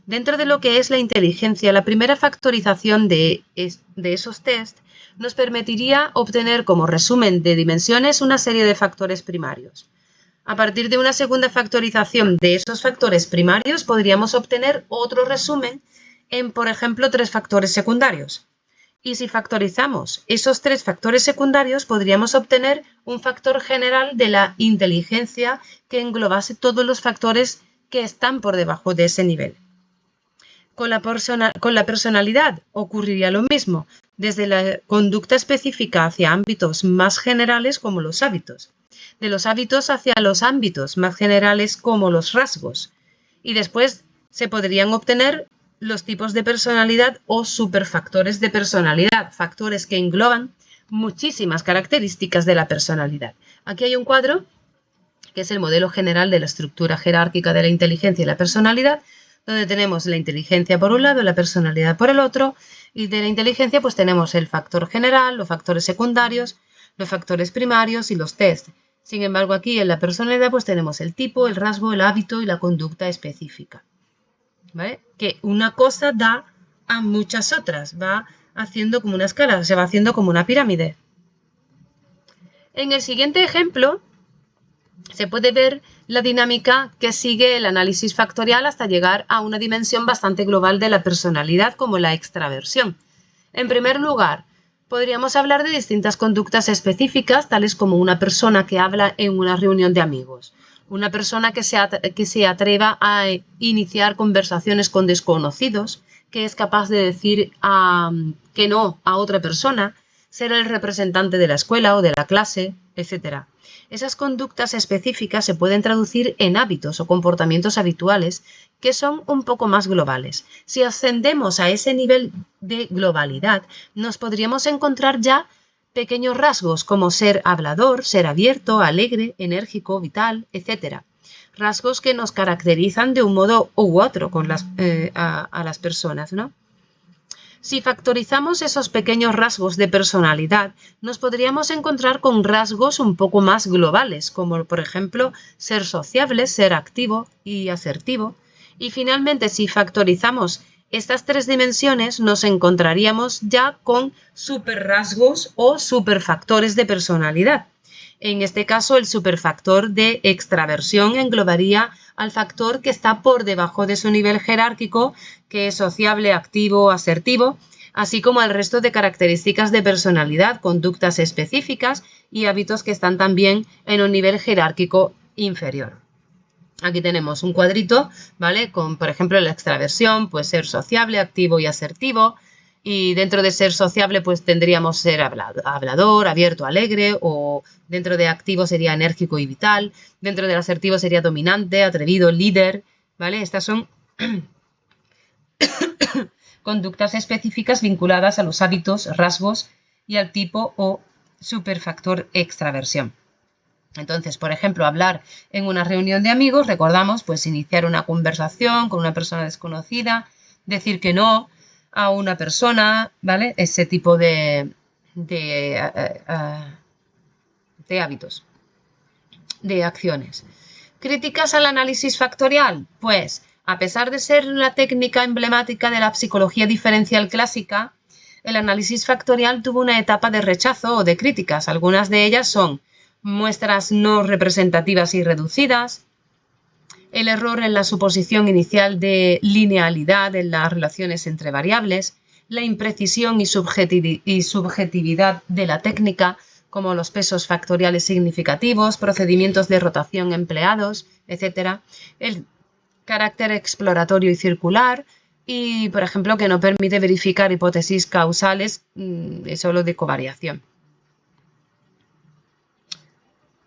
Dentro de lo que es la inteligencia, la primera factorización de esos test nos permitiría obtener como resumen de dimensiones una serie de factores primarios. A partir de una segunda factorización de esos factores primarios podríamos obtener otro resumen en, por ejemplo, 3 factores secundarios. Y si factorizamos esos 3 factores secundarios, podríamos obtener un factor general de la inteligencia que englobase todos los factores que están por debajo de ese nivel. Con la personalidad ocurriría lo mismo, desde la conducta específica hacia ámbitos más generales como los hábitos, de los hábitos hacia los ámbitos más generales como los rasgos, y después se podrían obtener los tipos de personalidad o superfactores de personalidad, factores que engloban muchísimas características de la personalidad. Aquí hay un cuadro que es el modelo general de la estructura jerárquica de la inteligencia y la personalidad, donde tenemos la inteligencia por un lado, la personalidad por el otro, y de la inteligencia pues tenemos el factor general, los factores secundarios, los factores primarios y los test. Sin embargo, aquí en la personalidad pues tenemos el tipo, el rasgo, el hábito y la conducta específica. ¿Vale? Que una cosa da a muchas otras, va haciendo como una escala, se va haciendo como una pirámide. En el siguiente ejemplo se puede ver la dinámica que sigue el análisis factorial hasta llegar a una dimensión bastante global de la personalidad como la extraversión. En primer lugar, podríamos hablar de distintas conductas específicas, tales como una persona que habla en una reunión de amigos, una persona que se atreva a iniciar conversaciones con desconocidos, que es capaz de decir que no a otra persona, ser el representante de la escuela o de la clase, etc. Esas conductas específicas se pueden traducir en hábitos o comportamientos habituales que son un poco más globales. Si ascendemos a ese nivel de globalidad, nos podríamos encontrar ya pequeños rasgos como ser hablador, ser abierto, alegre, enérgico, vital, etc. Rasgos que nos caracterizan de un modo u otro a las personas, ¿no? Si factorizamos esos pequeños rasgos de personalidad, nos podríamos encontrar con rasgos un poco más globales, como por ejemplo ser sociable, ser activo y asertivo. Y finalmente, si factorizamos estas tres dimensiones, nos encontraríamos ya con superrasgos o superfactores de personalidad. En este caso, el superfactor de extraversión englobaría al factor que está por debajo de su nivel jerárquico, que es sociable, activo, asertivo, así como al resto de características de personalidad, conductas específicas y hábitos que están también en un nivel jerárquico inferior. Aquí tenemos un cuadrito, ¿vale? Con, por ejemplo, la extraversión, pues ser sociable, activo y asertivo. Y dentro de ser sociable, pues tendríamos ser hablador, abierto, alegre, o dentro de activo sería enérgico y vital. Dentro del asertivo sería dominante, atrevido, líder, ¿vale? Estas son conductas específicas vinculadas a los hábitos, rasgos y al tipo o superfactor extraversión. Entonces, por ejemplo, hablar en una reunión de amigos, recordamos, pues iniciar una conversación con una persona desconocida, decir que no a una persona, ¿vale? Ese tipo de hábitos, de acciones. ¿Críticas al análisis factorial? Pues, a pesar de ser la técnica emblemática de la psicología diferencial clásica, el análisis factorial tuvo una etapa de rechazo o de críticas. Algunas de ellas son muestras no representativas y reducidas, el error en la suposición inicial de linealidad en las relaciones entre variables, la imprecisión y subjetividad de la técnica, como los pesos factoriales significativos, procedimientos de rotación empleados, etc. El carácter exploratorio y circular y, por ejemplo, que no permite verificar hipótesis causales, solo de covariación.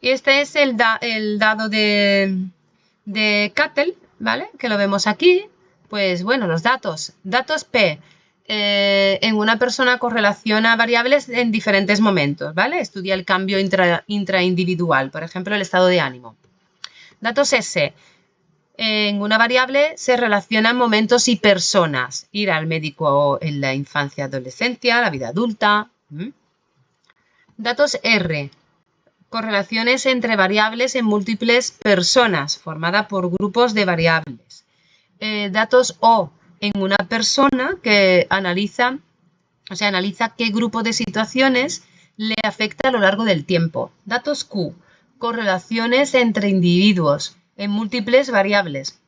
Y este es el dado de Cattell, ¿vale? Que lo vemos aquí. Pues bueno, los datos. Datos P. En una persona correlaciona variables en diferentes momentos, ¿vale? Estudia el cambio intraindividual, por ejemplo, el estado de ánimo. Datos S. En una variable se relacionan momentos y personas. Ir al médico en la infancia, adolescencia, la vida adulta. Datos R. Correlaciones entre variables en múltiples personas, formada por grupos de variables. Datos O, en una persona que analiza qué grupo de situaciones le afecta a lo largo del tiempo. Datos Q, correlaciones entre individuos en múltiples variables,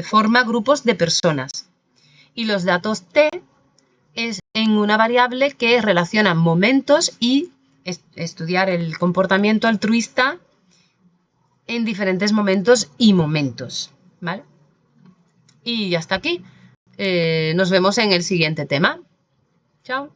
forma grupos de personas. Y los datos T es en una variable que relaciona momentos y estudiar el comportamiento altruista en diferentes momentos y momentos, ¿vale? Y hasta aquí. Nos vemos en el siguiente tema. Chao.